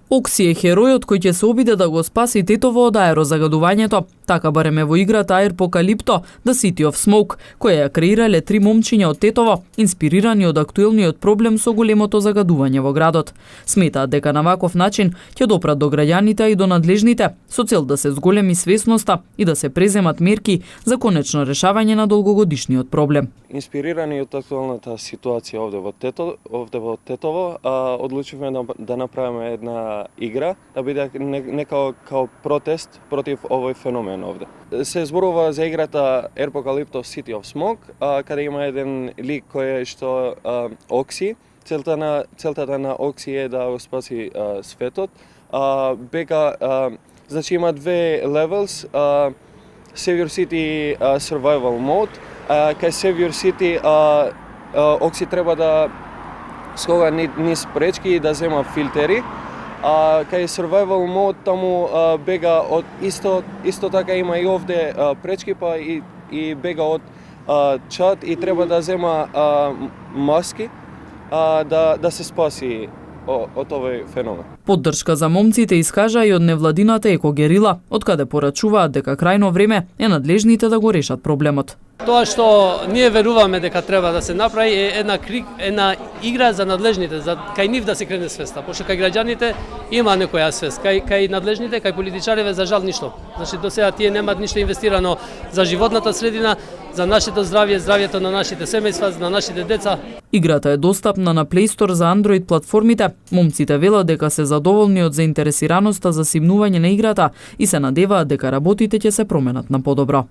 Окси е херојот кој ќе се обиде да го спаси тетово од аерозагадувањето. Така барем е во играта Apocalypto The City of Smoke, која ја креирале 3 момчиња од Тетово, инспирирани од актуелниот проблем со големото загадување во градот. Сметаат дека на ваков начин ќе допрат до граѓаните и до надлежните, со цел да се зголеми свесноста и да се преземат мерки за конечно решавање на долгогодишниот проблем. Инспирирани од актуелната ситуација овде во Тетово, одлучивме да направиме една игра, да биде некако као протест против овој феномен овде. Се зборува за играта Apocalypto City of Smoke, каде има еден лик кој е што Окси. Целтата на Окси е да го спаси светот. Значи има две levels, Save Your City Survival Mode. Кај Save Your City Окси треба да скога низ пречки и да зема филтери. Кај Survival Mode таму бега од исто така има и овде пречки па и бега од чат и треба да зема маски да се спаси од овој феномен. Поддршка за момците искажа и од невладината Екогерила, од каде порачуваат дека крајно време е надлежните да го решат проблемот. Тоа што ние веруваме дека треба да се направи е една игра за надлежните, за кај нив да се крене свеста, пошто кај граѓаните има некоја свест, кај надлежните, кај политичарите за жал ништо. Значи до сега тие немаат ништо инвестирано за животната средина, за нашето здравје, здравјето на нашите семејства, на нашите деца. Играта е достапна на Play Store за Android платформите. Момците велат дека се задоволни од заинтересираноста за симнување на играта и се надеваат дека работите ќе се променат на подобро.